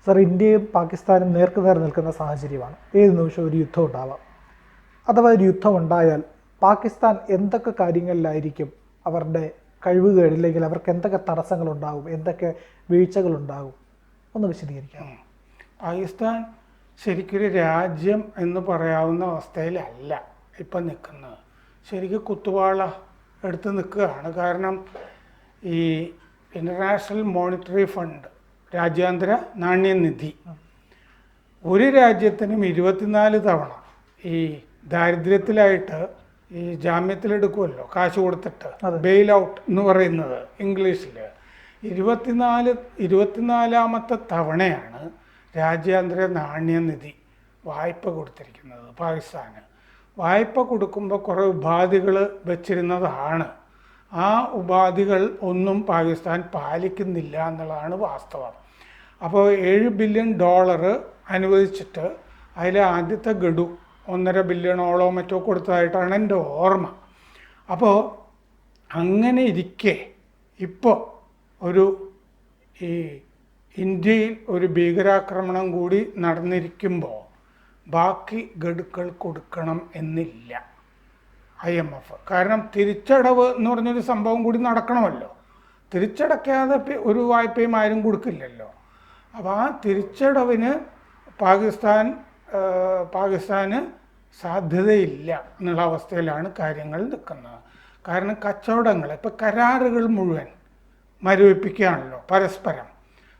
Sir, ഇന്ത്യയും പാകിസ്ഥാനും നേർക്കുനേർ നിൽക്കുന്ന സാഹചര്യമാണ്. ഏത് നിമിഷവും ഒരു യുദ്ധം ഉണ്ടാവാം. അഥവാ ഒരു യുദ്ധം ഉണ്ടായാൽ പാകിസ്ഥാൻ എന്തൊക്കെ കാര്യങ്ങളിലായിരിക്കും അവരുടെ കഴിവുകേട്, അല്ലെങ്കിൽ അവർക്ക് എന്തൊക്കെ തടസ്സങ്ങളുണ്ടാകും, എന്തൊക്കെ വീഴ്ചകളുണ്ടാകും, ഒന്ന് വിശദീകരിക്കാം. പാകിസ്ഥാൻ ശരിക്കൊരു രാജ്യം എന്ന് പറയാവുന്ന അവസ്ഥയിലല്ല ഇപ്പം നിൽക്കുന്നത്. ശരിക്കും കുത്തുവാള എടുത്ത് നിൽക്കുകയാണ്. കാരണം ഈ ഇൻ്റർനാഷണൽ മോണിറ്ററി ഫണ്ട്, രാജ്യാന്തര നാണ്യനിധി, ഒരു രാജ്യത്തിനും 24 തവണ ഈ ദാരിദ്ര്യത്തിലായിട്ട് ഈ ജാമ്യത്തിലെടുക്കുമല്ലോ കാശ് കൊടുത്തിട്ട്, ബെയിൽ ഔട്ട് എന്ന് പറയുന്നത് ഇംഗ്ലീഷിൽ, 24ാമത്തെ തവണയാണ് രാജ്യാന്തര നാണ്യനിധി വായ്പ കൊടുത്തിരിക്കുന്നത് പാകിസ്ഥാന്. വായ്പ കൊടുക്കുമ്പോൾ കുറേ ഉപാധികൾ വച്ചിരുന്നതാണ്. ആ ഉപാധികൾ ഒന്നും പാകിസ്ഥാൻ പാലിക്കുന്നില്ല എന്നുള്ളതാണ് വാസ്തവം. അപ്പോൾ $7 ബില്യൺ അനുവദിച്ചിട്ട് അതിലെ ആദ്യത്തെ ഗഡു 1.5 ബില്യണോളോ മറ്റോ കൊടുത്തതായിട്ടാണ് എൻ്റെ ഓർമ്മ. അപ്പോൾ അങ്ങനെ ഇരിക്കെ ഇപ്പോൾ ഈ ഇന്ത്യയിൽ ഒരു ഭീകരാക്രമണം കൂടി നടന്നിരിക്കുമ്പോൾ ബാക്കി ഗഡുക്കൾ കൊടുക്കണം എന്നില്ല IMF. കാരണം തിരിച്ചടവ് എന്ന് പറഞ്ഞൊരു സംഭവം കൂടി നടക്കണമല്ലോ. തിരിച്ചടയ്ക്കാതെ ഒരു വായ്പയും ആരും കൊടുക്കില്ലല്ലോ. അപ്പോൾ ആ തിരിച്ചടവിന് പാകിസ്ഥാന് സാധ്യതയില്ല എന്നുള്ള അവസ്ഥയിലാണ് കാര്യങ്ങൾ നിൽക്കുന്നത്. കാരണം കച്ചവടങ്ങൾ, ഇപ്പോൾ കരാറുകൾ മുഴുവൻ മരവിപ്പിക്കുകയാണല്ലോ പരസ്പരം.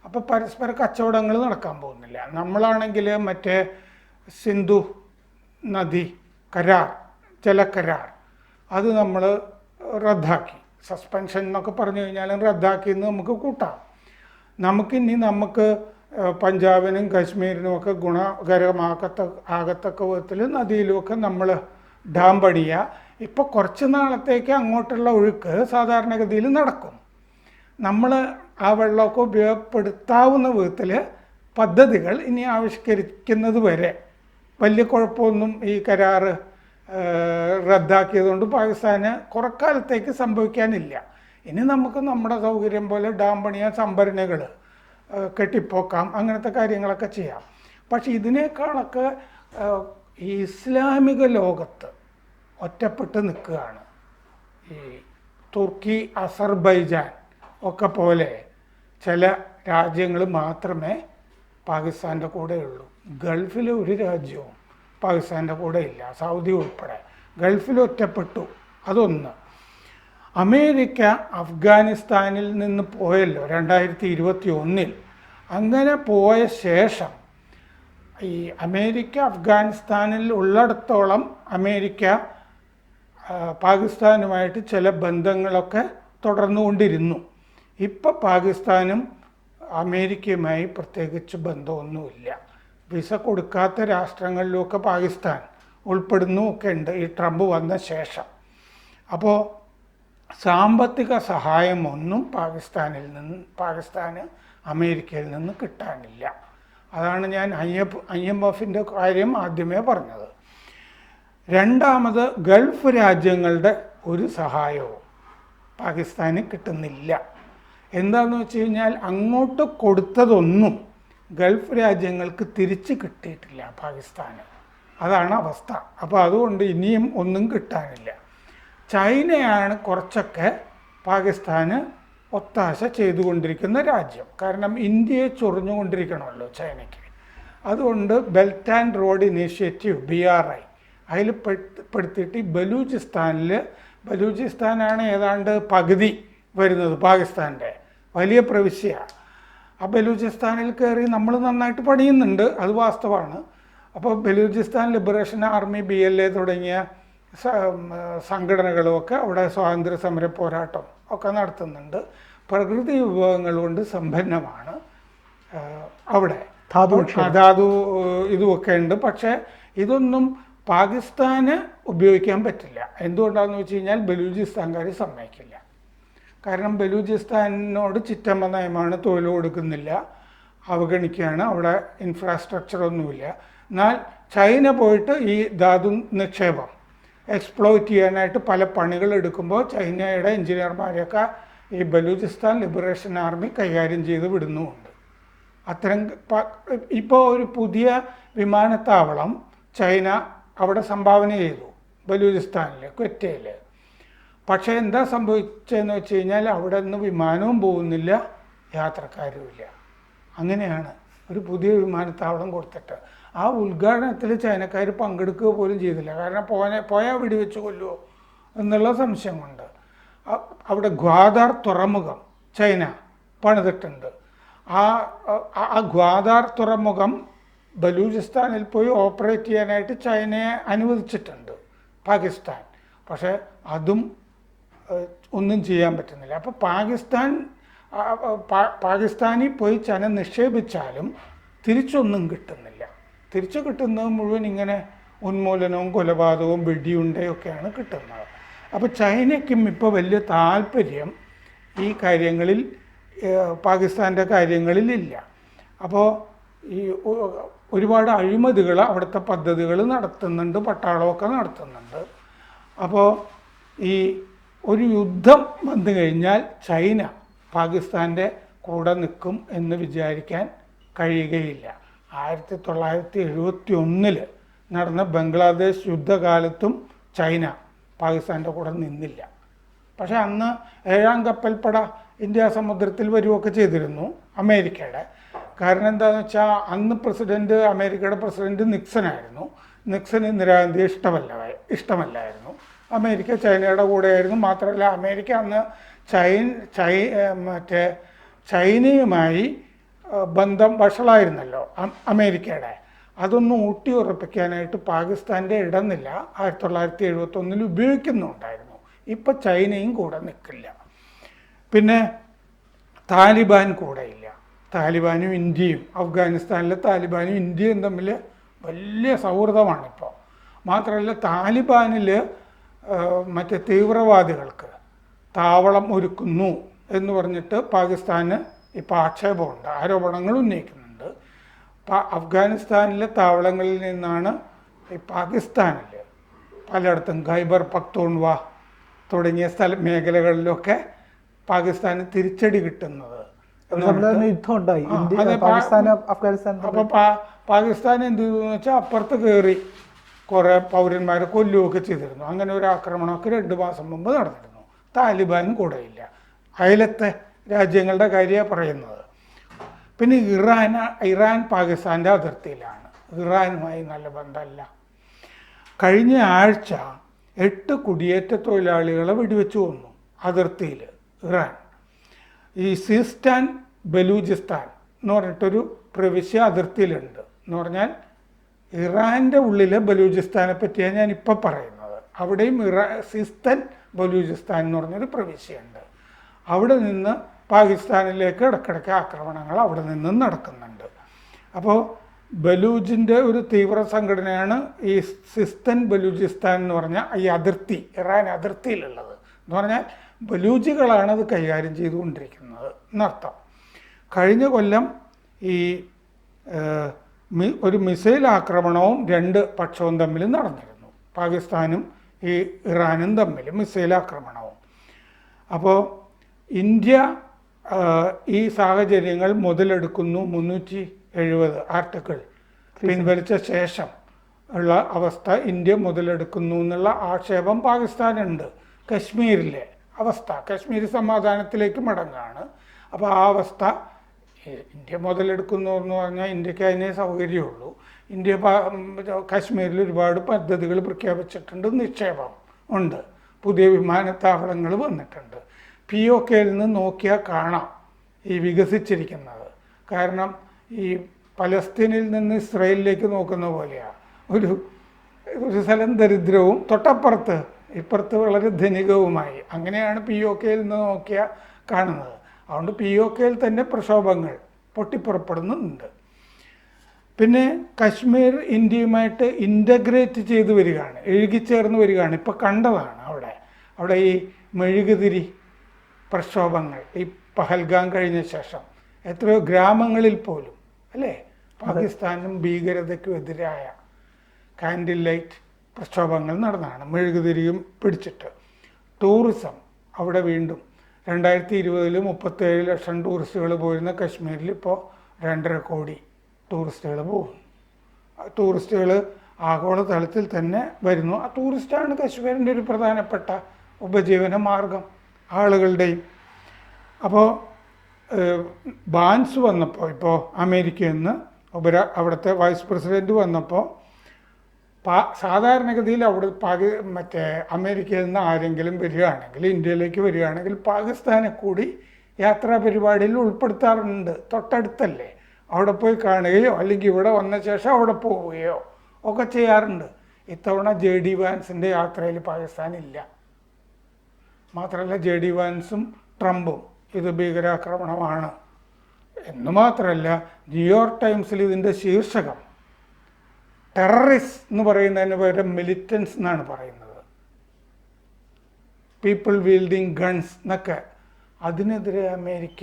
അപ്പോൾ പരസ്പര കച്ചവടങ്ങൾ നടക്കാൻ പോകുന്നില്ല. നമ്മളാണെങ്കിൽ മറ്റേ സിന്ധു നദി കരാർ, ജലക്കരാർ, അത് നമ്മൾ റദ്ദാക്കി. സസ്പെൻഷൻ എന്നൊക്കെ പറഞ്ഞു കഴിഞ്ഞാലും റദ്ദാക്കിയെന്ന് നമുക്ക് കൂട്ടാം. നമുക്ക് പഞ്ചാബിനും കാശ്മീരിനുമൊക്കെ ആകത്തക്ക വിധത്തിൽ നദിയിലുമൊക്കെ നമ്മൾ ഡാം പണിയുക. ഇപ്പോൾ കുറച്ച് നാളത്തേക്ക് അങ്ങോട്ടുള്ള ഒഴുക്ക് സാധാരണഗതിയിൽ നടക്കും. നമ്മൾ ആ വെള്ളമൊക്കെ ഉപയോഗപ്പെടുത്താവുന്ന വിധത്തിൽ പദ്ധതികൾ ഇനി ആവിഷ്കരിക്കുന്നത് വരെ വലിയ കുഴപ്പമൊന്നും ഈ കരാറ് റദ്ദാക്കിയതുകൊണ്ട് പാകിസ്ഥാന് കുറക്കാലത്തേക്ക് സംഭവിക്കാനില്ല. ഇനി നമുക്ക് നമ്മുടെ സൗകര്യം പോലെ ഡാം പണിയാൻ, സംഭരണികൾ കെട്ടിപ്പോക്കാം, അങ്ങനത്തെ കാര്യങ്ങളൊക്കെ ചെയ്യാം. പക്ഷെ ഇതിനേക്കാളൊക്കെ ഈ ഇസ്ലാമിക ലോകത്ത് ഒറ്റപ്പെട്ട് നിൽക്കുകയാണ്. ഈ തുർക്കി, അസർബൈജാൻ ഒക്കെ പോലെ ചില രാജ്യങ്ങൾ മാത്രമേ പാകിസ്ഥാൻ്റെ കൂടെയുള്ളൂ. ഗൾഫിലെ ഒരു രാജ്യവും പാകിസ്ഥാൻ്റെ കൂടെ ഇല്ല, സൗദി ഉൾപ്പെടെ. ഗൾഫിൽ ഒറ്റപ്പെട്ടു. അതൊന്ന്. അമേരിക്ക അഫ്ഗാനിസ്ഥാനിൽ നിന്ന് പോയല്ലോ 2021. അങ്ങനെ പോയ ശേഷം ഈ അമേരിക്ക അഫ്ഗാനിസ്ഥാനിൽ ഉള്ളിടത്തോളം അമേരിക്ക പാകിസ്ഥാനുമായിട്ട് ചില ബന്ധങ്ങളൊക്കെ തുടർന്നുകൊണ്ടിരുന്നു. ഇപ്പോൾ പാകിസ്ഥാനും അമേരിക്കയുമായി പ്രത്യേകിച്ച് ബന്ധമൊന്നുമില്ല. വിസ കൊടുക്കാത്ത രാഷ്ട്രങ്ങളിലുമൊക്കെ പാകിസ്ഥാൻ ഉൾപ്പെടുന്നുമൊക്കെ ഉണ്ട് ഈ ട്രംപ് വന്ന ശേഷം. അപ്പോൾ സാമ്പത്തിക സഹായമൊന്നും പാകിസ്ഥാന് അമേരിക്കയിൽ നിന്ന് കിട്ടാനില്ല. അതാണ് ഞാൻ IMFൻ്റെ കാര്യം ആദ്യമേ പറഞ്ഞത്. രണ്ടാമത്, ഗൾഫ് രാജ്യങ്ങളുടെ ഒരു സഹായവും പാകിസ്ഥാന് കിട്ടുന്നില്ല. എന്താണെന്ന് വെച്ച് കഴിഞ്ഞാൽ അങ്ങോട്ട് കൊടുത്തതൊന്നും ഗൾഫ് രാജ്യങ്ങൾക്ക് തിരിച്ച് കിട്ടിയിട്ടില്ല പാകിസ്ഥാന്. അതാണ് അവസ്ഥ. അപ്പോൾ അതുകൊണ്ട് ഇനിയും ഒന്നും കിട്ടാനില്ല. ചൈനയാണ് കുറച്ചൊക്കെ പാകിസ്ഥാന് ഒത്താശ ചെയ്തുകൊണ്ടിരിക്കുന്ന രാജ്യം. കാരണം ഇന്ത്യയെ ചൊറിഞ്ഞുകൊണ്ടിരിക്കണമല്ലോ ചൈനയ്ക്ക്. അതുകൊണ്ട് belt and road initiative BRI അതിൽ പെടുത്തിയിട്ട് ബലൂചിസ്ഥാനാണ് ഏതാണ്ട് പകുതി വരുന്നത് പാകിസ്ഥാൻ്റെ വലിയ പ്രവിശ്യയാണ്. ആ ബലൂചിസ്ഥാനിൽ കയറി നമ്മൾ നന്നായിട്ട് പണിയുന്നുണ്ട്, അത് വാസ്തവമാണ്. അപ്പോൾ ബലൂചിസ്ഥാൻ ലിബറേഷൻ ആർമി, BLA തുടങ്ങിയ സംഘടനകളുമൊക്കെ അവിടെ സ്വാതന്ത്ര്യ സമര പോരാട്ടം ഒക്കെ നടത്തുന്നുണ്ട്. പ്രകൃതി വിഭവങ്ങൾ കൊണ്ട് സമ്പന്നമാണ് അവിടെ. ധാതു ഇതുമൊക്കെ ഉണ്ട്. പക്ഷേ ഇതൊന്നും പാകിസ്ഥാന് ഉപയോഗിക്കാൻ പറ്റില്ല. എന്തുകൊണ്ടാണെന്ന് വെച്ച് കഴിഞ്ഞാൽ ബലൂചിസ്ഥാൻകാർ സമ്മതിക്കില്ല. കാരണം ബലൂചിസ്ഥാനോട് ചിറ്റമ്മ നയമാണ്, തൊഴിൽ കൊടുക്കുന്നില്ല, അവഗണിക്കുകയാണ്. അവിടെ ഇൻഫ്രാസ്ട്രക്ചറൊന്നുമില്ല. എന്നാൽ ചൈന പോയിട്ട് ഈ ധാതു നിക്ഷേപം എക്സ്പ്ലോയിറ്റ് ചെയ്യാനായിട്ട് പല പണികൾ എടുക്കുമ്പോൾ ചൈനയുടെ എഞ്ചിനീയർമാരെയൊക്കെ ഈ ബലൂചിസ്ഥാൻ ലിബറേഷൻ ആർമി കൈകാര്യം ചെയ്ത് വിടുന്നുമുണ്ട്. അത്തരം ഇപ്പോൾ ഒരു പുതിയ വിമാനത്താവളം ചൈന അവിടെ സംഭാവന ചെയ്തു, ബലൂചിസ്ഥാനിൽ, ക്വറ്റയിൽ. പക്ഷേ എന്താ സംഭവിച്ചതെന്ന് വെച്ച് കഴിഞ്ഞാൽ അവിടെ നിന്ന് വിമാനവും പോകുന്നില്ല, യാത്രക്കാരുമില്ല. അങ്ങനെയാണ് ഒരു പുതിയ വിമാനത്താവളം കൊടുത്തിട്ട്. ആ ഉദ്ഘാടനത്തിൽ ചൈനക്കാർ പങ്കെടുക്കുക പോലും ചെയ്തില്ല. കാരണം പോയാൽ വെടിവെച്ച് കൊല്ലുമോ എന്നുള്ള സംശയം കൊണ്ട്. അവിടെ ഗ്വാദാർ തുറമുഖം ചൈന പണിതിട്ടുണ്ട്. ആ ഗ്വാദാർ തുറമുഖം ബലൂചിസ്ഥാനിൽ പോയി ഓപ്പറേറ്റ് ചെയ്യാനായിട്ട് ചൈനയെ അനുവദിച്ചിട്ടുണ്ട് പാകിസ്ഥാൻ. പക്ഷേ അതും ഒന്നും ചെയ്യാൻ പറ്റുന്നില്ല. അപ്പോൾ പാകിസ്ഥാനിൽ പോയി ചൈന നിക്ഷേപിച്ചാലും തിരിച്ചൊന്നും കിട്ടുന്നില്ല. തിരിച്ചു കിട്ടുന്നത് മുഴുവൻ ഇങ്ങനെ ഉന്മൂലനവും കൊലപാതകവും വെടിയുണ്ടയൊക്കെയാണ് കിട്ടുന്നത്. അപ്പോൾ ചൈനയ്ക്കും ഇപ്പോൾ വലിയ താല്പര്യം ഈ കാര്യങ്ങളിൽ, പാകിസ്ഥാൻ്റെ കാര്യങ്ങളിലില്ല. അപ്പോൾ ഈ ഒരുപാട് അഴിമതികൾ അവിടുത്തെ പദ്ധതികൾ നടത്തുന്നുണ്ട്, പട്ടാളമൊക്കെ നടത്തുന്നുണ്ട്. അപ്പോൾ ഈ ഒരു യുദ്ധം വന്നു കഴിഞ്ഞാൽ ചൈന പാകിസ്ഥാൻ്റെ കൂടെ നിൽക്കും എന്ന് വിചാരിക്കാൻ കഴിയുകയില്ല. 1971 നടന്ന ബംഗ്ലാദേശ് യുദ്ധകാലത്തും ചൈന പാകിസ്ഥാൻ്റെ കൂടെ നിന്നില്ല. പക്ഷേ അന്ന് 7ാം കപ്പൽപ്പട ഇന്ത്യ സമുദ്രത്തിൽ വരികയൊക്കെ ചെയ്തിരുന്നു അമേരിക്കയുടെ. കാരണം എന്താണെന്ന് വെച്ചാൽ അന്ന് അമേരിക്കയുടെ പ്രസിഡന്റ് നിക്സനായിരുന്നു. നിക്സന് ഇന്ദിരാഗാന്ധിയെ ഇഷ്ടമല്ലായിരുന്നു. അമേരിക്ക ചൈനയുടെ കൂടെയായിരുന്നു. മാത്രമല്ല അമേരിക്ക അന്ന് ചൈനയുമായി ബന്ധം വഷളായിരുന്നല്ലോ അമേരിക്കയുടെ. അതൊന്നും ഊട്ടി ഉറപ്പിക്കാനായിട്ട് പാകിസ്ഥാൻ്റെ ഇടനില 1971 ഉപയോഗിക്കുന്നുണ്ടായിരുന്നു. ഇപ്പം ചൈനയും കൂടെ നിൽക്കില്ല. പിന്നെ താലിബാൻ കൂടെയില്ല. താലിബാനും ഇന്ത്യയും, അഫ്ഗാനിസ്ഥാനിലെ താലിബാനും ഇന്ത്യയും തമ്മിൽ വലിയ സൗഹൃദമാണിപ്പോൾ. മാത്രമല്ല താലിബാനിൽ തീവ്രവാദികൾക്ക് താവളം ഒരുക്കുന്നു എന്ന് പറഞ്ഞിട്ട് പാകിസ്ഥാന് ഇപ്പോൾ ആക്ഷേപമുണ്ട്, ആരോപണങ്ങൾ ഉന്നയിക്കുന്നുണ്ട്. അഫ്ഗാനിസ്ഥാനിലെ താവളങ്ങളിൽ നിന്നാണ് ഈ പാകിസ്ഥാനിൽ പലയിടത്തും ഖൈബർ പക്തൂൺവ തുടങ്ങിയ മേഖലകളിലൊക്കെ പാകിസ്ഥാന് തിരിച്ചടി കിട്ടുന്നത്. യുദ്ധം ഉണ്ടായി. അപ്പോൾ പാകിസ്ഥാൻ എന്ത് ചെയ്തു എന്ന് വെച്ചാൽ അപ്പുറത്ത് കയറി കുറേ പൗരന്മാരെ കൊല്ലുകയൊക്കെ ചെയ്തിരുന്നു. അങ്ങനെ ഒരു ആക്രമണമൊക്കെ 2 മാസം മുമ്പ് നടന്നിരുന്നു. താലിബാൻ കൂടെയില്ല. അയലത്തെ രാജ്യങ്ങളുടെ കാര്യമാണ് പറയുന്നത്. പിന്നെ ഇറാൻ പാകിസ്ഥാൻ്റെ അതിർത്തിയിലാണ്. ഇറാനുമായി നല്ല ബന്ധമല്ല. കഴിഞ്ഞ ആഴ്ച 8 കുടിയേറ്റ തൊഴിലാളികളെ വെടിവെച്ച് കൊന്നു അതിർത്തിയിൽ ഇറാൻ. ഈ സിസ്റ്റാൻ ബലൂചിസ്ഥാൻ എന്ന് പറഞ്ഞിട്ടൊരു പ്രവിശ്യ അതിർത്തിയിലുണ്ട്. എന്ന് പറഞ്ഞാൽ ഇറാൻ്റെ ഉള്ളിലെ ബലൂചിസ്ഥാനെ പറ്റിയാണ് ഞാനിപ്പോൾ പറയുന്നത്. അവിടെയും സിസ്തൻ ബലൂചിസ്ഥാൻ എന്ന് പറഞ്ഞൊരു പ്രവിശ്യയുണ്ട്. അവിടെ നിന്ന് പാകിസ്ഥാനിലേക്ക് ഇടയ്ക്കിടയ്ക്ക് ആക്രമണങ്ങൾ അവിടെ നിന്നും നടക്കുന്നുണ്ട്. അപ്പോൾ ബലൂജിൻ്റെ ഒരു തീവ്ര സംഘടനയാണ് ഈ സിസ്തൻ ബലൂചിസ്ഥാൻ എന്ന് പറഞ്ഞാൽ ഈ അതിർത്തി, ഇറാൻ അതിർത്തിയിലുള്ളത്. എന്ന് പറഞ്ഞാൽ ബലൂജികളാണ് അത് കൈകാര്യം ചെയ്തുകൊണ്ടിരിക്കുന്നത് എന്നർത്ഥം. കഴിഞ്ഞ കൊല്ലം ഈ ഒരു മിസൈൽ ആക്രമണവും 2 പക്ഷവും തമ്മിൽ നടന്നിരുന്നു. പാകിസ്ഥാനും ഈ ഇറാനും തമ്മിൽ മിസൈൽ ആക്രമണവും. അപ്പോൾ ഇന്ത്യ ഈ സാഹചര്യങ്ങൾ മുതലെടുക്കുന്നു. 370 ആർട്ടിക്കിൾ പിൻവലിച്ച ശേഷം ഉള്ള അവസ്ഥ ഇന്ത്യ മുതലെടുക്കുന്നു എന്നുള്ള ആക്ഷേപം പാകിസ്ഥാനുണ്ട്. കശ്മീരിലെ അവസ്ഥ, കശ്മീർ സമാധാനത്തിലേക്ക് മടങ്ങാണ്. അപ്പോൾ ആ അവസ്ഥ ഇന്ത്യ മുതലെടുക്കുന്നു എന്ന് പറഞ്ഞാൽ ഇന്ത്യക്ക് അതിനേ സൗകര്യമുള്ളൂ. ഇന്ത്യ കശ്മീരിൽ ഒരുപാട് പദ്ധതികൾ പ്രഖ്യാപിച്ചിട്ടുണ്ട്, നിക്ഷേപം ഉണ്ട്, പുതിയ വിമാനത്താവളങ്ങൾ വന്നിട്ടുണ്ട്. POKയിൽ നിന്ന് നോക്കിയാൽ കാണാം ഈ വികസിച്ചിരിക്കുന്നത്. കാരണം ഈ പലസ്തീനിൽ നിന്ന് ഇസ്രായേലിലേക്ക് നോക്കുന്ന പോലെയാണ്. ഒരു സ്ഥലം ദരിദ്രവും ഇപ്പുറത്ത് വളരെ ധനികവുമായി. അങ്ങനെയാണ് POKയിൽ നിന്ന് നോക്കിയാൽ കാണുന്നത്. അതുകൊണ്ട് POKയിൽ തന്നെ പ്രക്ഷോഭങ്ങൾ പൊട്ടിപ്പുറപ്പെടുന്നുണ്ട്. പിന്നെ കശ്മീർ ഇന്ത്യയുമായിട്ട് ഇൻ്റഗ്രേറ്റ് ചെയ്ത് വരികയാണ്, ഇഴുകിച്ചേർന്ന് വരികയാണ്. ഇപ്പോൾ കണ്ടതാണ് അവിടെ ഈ മെഴുകുതിരി പ്രക്ഷോഭങ്ങൾ ഈ പഹൽഗാം കഴിഞ്ഞ ശേഷം എത്രയോ ഗ്രാമങ്ങളിൽ പോലും അല്ലേ പാകിസ്ഥാനും ഭീകരതയ്ക്കും എതിരായ കാൻഡിൽ ലൈറ്റ് പ്രക്ഷോഭങ്ങൾ നടന്നതാണ്, മെഴുകുതിരിയും പിടിച്ചിട്ട്. ടൂറിസം അവിടെ വീണ്ടും 2020 37 ലക്ഷം ടൂറിസ്റ്റുകൾ പോയിരുന്ന കശ്മീരിൽ ഇപ്പോൾ 2.5 കോടി ടൂറിസ്റ്റുകൾ പോകും. ടൂറിസ്റ്റുകൾ ആഗോളതലത്തിൽ തന്നെ വരുന്നു. ആ ടൂറിസ്റ്റാണ് കശ്മീരിൻ്റെ ഒരു പ്രധാനപ്പെട്ട ഉപജീവന മാർഗം ആളുകളുടെയും. അപ്പോൾ ബാൻസ് വന്നപ്പോൾ, ഇപ്പോൾ അമേരിക്കയിൽ നിന്ന് അവിടുത്തെ വൈസ് പ്രസിഡൻറ്റ് വന്നപ്പോൾ സാധാരണഗതിയിൽ അവിടെ മറ്റേ അമേരിക്കയിൽ നിന്ന് ആരെങ്കിലും വരികയാണെങ്കിൽ, ഇന്ത്യയിലേക്ക് വരികയാണെങ്കിൽ പാകിസ്ഥാനെ കൂടി യാത്രാ പരിപാടിയിൽ ഉൾപ്പെടുത്താറുണ്ട്. തൊട്ടടുത്തല്ലേ, അവിടെ പോയി കാണുകയോ അല്ലെങ്കിൽ ഇവിടെ വന്ന ശേഷം അവിടെ പോവുകയോ ഒക്കെ ചെയ്യാറുണ്ട്. ഇത്തവണ JD വാൻസിൻ്റെ യാത്രയിൽ പാകിസ്ഥാൻ ഇല്ല. മാത്രമല്ല JD വാൻസും ട്രംപും ഇത് ഭീകരാക്രമണമാണ് എന്ന് മാത്രമല്ല, ന്യൂയോർക്ക് ടൈംസിൽ ഇതിൻ്റെ ശീർഷകം ടെററിസ്റ്റ് എന്ന് പറയുന്നതിന് പകരം മിലിറ്റൻസ് എന്നാണ് പറയുന്നത്. പീപ്പിൾ വീൽഡിങ് ഗൺസ് എന്നൊക്കെ. അതിനെതിരെ അമേരിക്ക,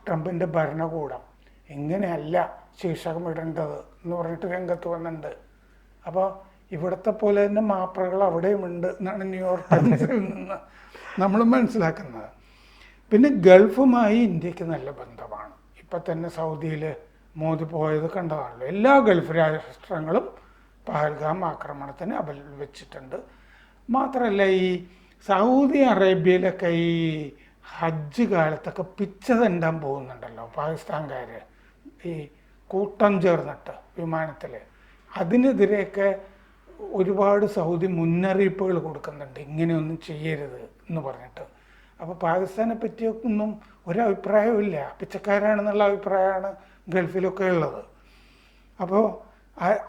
ട്രംപിൻ്റെ ഭരണകൂടം ഇങ്ങനെയല്ല ശീർഷകം ഇടേണ്ടത് എന്ന് പറഞ്ഞിട്ട് രംഗത്ത് വന്നിട്ടുണ്ട്. അപ്പോൾ ഇവിടുത്തെ പോലെ തന്നെ മാപ്രകൾ അവിടെയുമുണ്ട് എന്നാണ് ന്യൂയോർക്ക് ടൈംസിൽ നിന്ന് നമ്മൾ മനസ്സിലാക്കുന്നത്. പിന്നെ ഗൾഫുമായി ഇന്ത്യക്ക് നല്ല ബന്ധമാണ്. ഇപ്പം തന്നെ സൗദിയിൽ മോദി പോയത് കണ്ടതാണല്ലോ. എല്ലാ ഗൾഫ് രാഷ്ട്രങ്ങളും പഹൽഗാം ആക്രമണത്തിന് അപലപിച്ചിട്ടുണ്ട്. മാത്രമല്ല, ഈ സൗദി അറേബ്യയിലൊക്കെ ഈ ഹജ്ജ് കാലത്തൊക്കെ പിച്ചതണ്ടാൻ പോകുന്നുണ്ടല്ലോ പാകിസ്ഥാൻകാർ, ഈ കൂട്ടം ചേർന്നിട്ട് വിമാനത്തിൽ. അതിനെതിരെയൊക്കെ ഒരുപാട് സൗദി മുന്നറിയിപ്പുകൾ കൊടുക്കുന്നുണ്ട്, ഇങ്ങനെയൊന്നും ചെയ്യരുത് എന്ന് പറഞ്ഞിട്ട്. അപ്പോൾ പാകിസ്ഥാനെ പറ്റിയൊന്നും ഒരഭിപ്രായമില്ല, പിച്ചക്കാരാണെന്നുള്ള അഭിപ്രായമാണ് ഗൾഫിലൊക്കെ ഉള്ളത്. അപ്പോൾ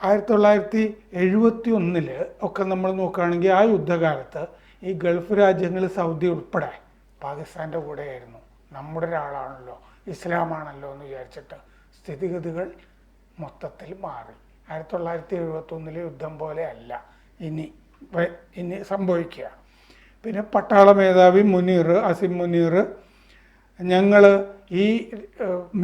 1971 ഒക്കെ നമ്മൾ നോക്കുകയാണെങ്കിൽ ആ യുദ്ധകാലത്ത് ഈ ഗൾഫ് രാജ്യങ്ങൾ സൗദി ഉൾപ്പെടെ പാകിസ്ഥാൻ്റെ കൂടെയായിരുന്നു. നമ്മുടെ ഒരാളാണല്ലോ, ഇസ്ലാമാണല്ലോ എന്ന് വിചാരിച്ചിട്ട് സ്ഥിതിഗതികൾ മൊത്തത്തിൽ മാറി. 1971 യുദ്ധം പോലെ അല്ല ഇനി സംഭവിക്കുക. പിന്നെ പട്ടാള മേധാവി അസിം മുനീർ, ഞങ്ങൾ ഈ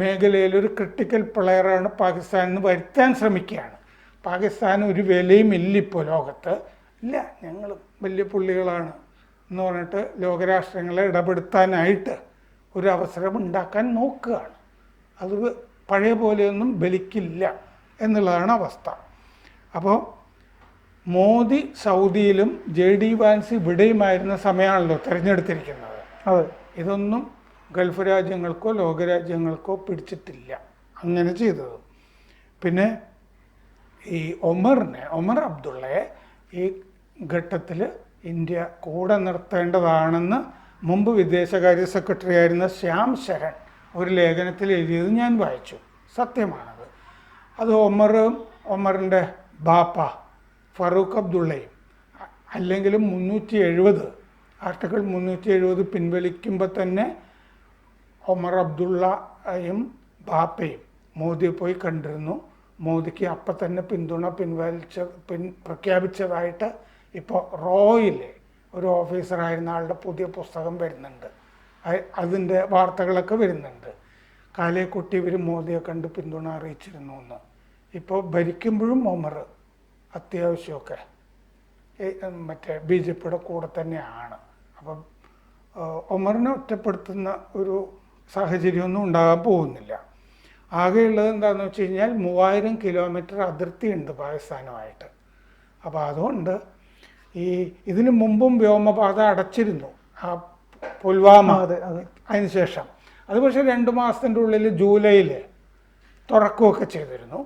മേഖലയിലൊരു ക്രിട്ടിക്കൽ പ്ലെയറാണ് പാകിസ്ഥാനിൽ വരുത്താൻ ശ്രമിക്കുകയാണ്. പാകിസ്ഥാൻ ഒരു വിലയും ഇല്ലിപ്പോൾ ലോകത്ത് ഇല്ല, ഞങ്ങൾ വലിയ പുള്ളികളാണ് എന്ന് പറഞ്ഞിട്ട് ലോകരാഷ്ട്രങ്ങളെ ഇടപെടുത്താനായിട്ട് ഒരു അവസരം ഉണ്ടാക്കാൻ നോക്കുകയാണ്. അത് പഴയ പോലെയൊന്നും ബലിക്കില്ല എന്നുള്ളതാണ് അവസ്ഥ. അപ്പോൾ മോദി സൗദിയിലും JD വാൻസ് ഇവിടെയുമായിരുന്ന സമയമാണല്ലോ തിരഞ്ഞെടുത്തിരിക്കുന്നത്. ഇതൊന്നും ഗൾഫ് രാജ്യങ്ങൾക്കോ ലോകരാജ്യങ്ങൾക്കോ പിടിച്ചിട്ടില്ല അങ്ങനെ ചെയ്തത്. പിന്നെ ഈ ഒമർ അബ്ദുള്ളയെ ഈ ഘട്ടത്തിൽ ഇന്ത്യ കൂടെ നിർത്തേണ്ടതാണെന്ന് മുമ്പ് വിദേശകാര്യ സെക്രട്ടറി ആയിരുന്ന ശ്യാം ശരൺ ഒരു ലേഖനത്തിൽ എഴുതിയത് ഞാൻ വായിച്ചു. സത്യമാണത്. അത് ഒമറിൻ്റെ ബാപ്പ ഫറൂഖ് അബ്ദുള്ളയും അല്ലെങ്കിലും 370 ആർട്ടിക്കിൾ 370 പിൻവലിക്കുമ്പോൾ തന്നെ ഒമർ അബ്ദുള്ളയും ബാപ്പയും മോദിയെ പോയി കണ്ടിരുന്നു. മോദിക്ക് അപ്പം തന്നെ പിന്തുണ പ്രഖ്യാപിച്ചതായിട്ട് ഇപ്പോൾ റോയിലെ ഒരു ഓഫീസറായിരുന്ന ആളുടെ പുതിയ പുസ്തകം വരുന്നുണ്ട്. അതിൻ്റെ വാർത്തകളൊക്കെ വരുന്നുണ്ട്. കാലേക്കുട്ടി ഇവർ മോദിയെ കണ്ട് പിന്തുണ അറിയിച്ചിരുന്നു എന്ന്. ഇപ്പോൾ ഭരിക്കുമ്പോഴും ഒമർ അത്യാവശ്യമൊക്കെ മറ്റേ BJPയുടെ കൂടെ തന്നെയാണ്. അപ്പം ഒമറിനെ ഒറ്റപ്പെടുത്തുന്ന ഒരു സാഹചര്യമൊന്നും ഉണ്ടാകാൻ പോകുന്നില്ല. ആകെയുള്ളത് എന്താണെന്ന് വെച്ച് കഴിഞ്ഞാൽ 3000 കിലോമീറ്റർ അതിർത്തിയുണ്ട് പാകിസ്ഥാനുമായിട്ട്. അപ്പോൾ അതുകൊണ്ട് ഇതിനു മുമ്പും വ്യോമപാത അടച്ചിരുന്നു, ആ പുൽവാമ അതിനുശേഷം. അത് പക്ഷേ 2 മാസത്തിൻ്റെ ഉള്ളിൽ ജൂലൈയിൽ തുറക്കുകയൊക്കെ ചെയ്തിരുന്നു.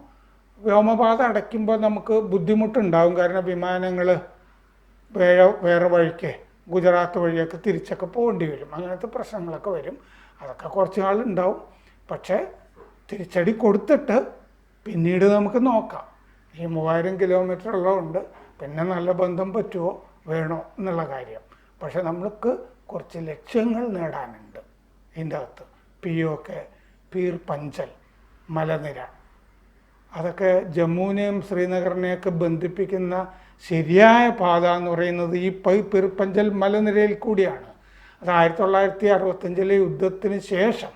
വ്യോമപാത അടയ്ക്കുമ്പോൾ നമുക്ക് ബുദ്ധിമുട്ടുണ്ടാകും, കാരണം വിമാനങ്ങൾ വേറെ വഴിക്ക് ഗുജറാത്ത് വഴിയൊക്കെ തിരിച്ചൊക്കെ പോകേണ്ടി വരും. അങ്ങനത്തെ പ്രശ്നങ്ങളൊക്കെ വരും. അതൊക്കെ കുറച്ച് നാളുണ്ടാവും. പക്ഷേ തിരിച്ചടി കൊടുത്തിട്ട് പിന്നീട് നമുക്ക് നോക്കാം. ഈ 3000 കിലോമീറ്റർ ഉള്ളതുകൊണ്ട് പിന്നെ നല്ല ബന്ധം പറ്റുമോ വേണോ എന്നുള്ള കാര്യം. പക്ഷെ നമ്മൾക്ക് കുറച്ച് ലക്ഷ്യങ്ങൾ നേടാനുണ്ട് ഇതിൻ്റെ അകത്ത്. POK പീർ പഞ്ചൽ മലനിര, അതൊക്കെ ജമ്മുവിനെയും ശ്രീനഗറിനെയൊക്കെ ബന്ധിപ്പിക്കുന്ന ശരിയായ പാത എന്ന് പറയുന്നത് ഈ പീർ പഞ്ചൽ മലനിരയിൽ കൂടിയാണ്. അത് 1965 യുദ്ധത്തിന് ശേഷം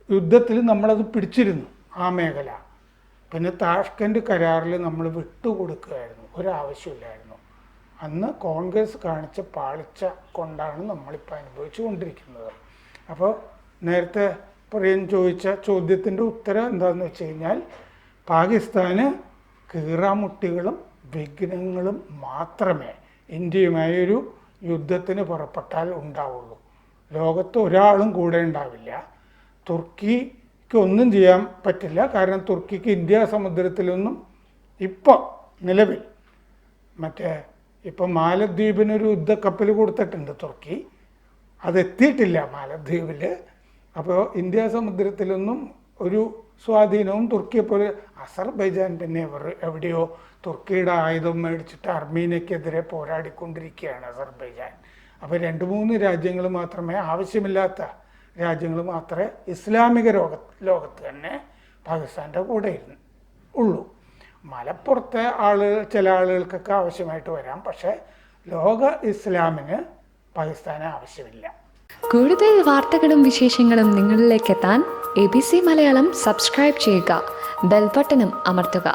യുദ്ധത്തിൽ നമ്മളത് പിടിച്ചിരുന്നു ആ മേഖല. പിന്നെ താഷ്കൻഡ് കരാറിൽ നമ്മൾ വിട്ടുകൊടുക്കുകയായിരുന്നു, ഒരാവശ്യമില്ലായിരുന്നു. അന്ന് കോൺഗ്രസ് കാണിച്ച പാളിച്ച കൊണ്ടാണ് നമ്മളിപ്പോൾ അനുഭവിച്ചു കൊണ്ടിരിക്കുന്നത്. അപ്പോൾ നേരത്തെ പ്രിയൻ ചോദിച്ച ചോദ്യത്തിൻ്റെ ഉത്തരം എന്താണെന്ന് വെച്ച് കഴിഞ്ഞാൽ പാകിസ്ഥാന് കീറാമുട്ടികളും വിഘ്നങ്ങളും മാത്രമേ ഇന്ത്യയുമായൊരു യുദ്ധത്തിന് പുറപ്പെട്ടാൽ ഉണ്ടാവുള്ളൂ. ലോകത്ത് ഒരാളും കൂടെ ഉണ്ടാവില്ല. തുർക്കിക്ക് ഒന്നും ചെയ്യാൻ പറ്റില്ല. കാരണം തുർക്കിക്ക് ഇന്ത്യ സമുദ്രത്തിലൊന്നും ഇപ്പോൾ നിലവിൽ ഇപ്പം മാലദ്വീപിനൊരു യുദ്ധക്കപ്പൽ കൊടുത്തിട്ടുണ്ട് തുർക്കി. അതെത്തിയിട്ടില്ല മാലദ്വീപിൽ. അപ്പോൾ ഇന്ത്യ സമുദ്രത്തിലൊന്നും ഒരു സ്വാധീനവും തുർക്കിയെപ്പോലെ അസർബൈജാൻ പിന്നെ എവിടെയോ തുർക്കിയുടെ ആയുധം മേടിച്ചിട്ട് അർമീനയ്ക്കെതിരെ പോരാടിക്കൊണ്ടിരിക്കുകയാണ് അസർബൈജാൻ. അപ്പോൾ 2-3 രാജ്യങ്ങൾ മാത്രമേ, ആവശ്യമില്ലാത്ത രാജ്യങ്ങൾ മാത്രമേ ഇസ്ലാമിക ലോകത്ത് തന്നെ പാകിസ്ഥാൻ്റെ കൂടെ ഉള്ളൂ. മലപ്പുറത്തെ ചില ആളുകൾക്കൊക്കെ ആവശ്യമായിട്ട് വരാം. പക്ഷേ ലോക ഇസ്ലാമിന് പാകിസ്ഥാന് ആവശ്യമില്ല. കൂടുതൽ വാർത്തകളും വിശേഷങ്ങളും നിങ്ങളിലേക്ക് എത്താൻ ABC മലയാളം സബ്സ്ക്രൈബ് ചെയ്യുക, ബെൽ ബട്ടണും അമർത്തുക.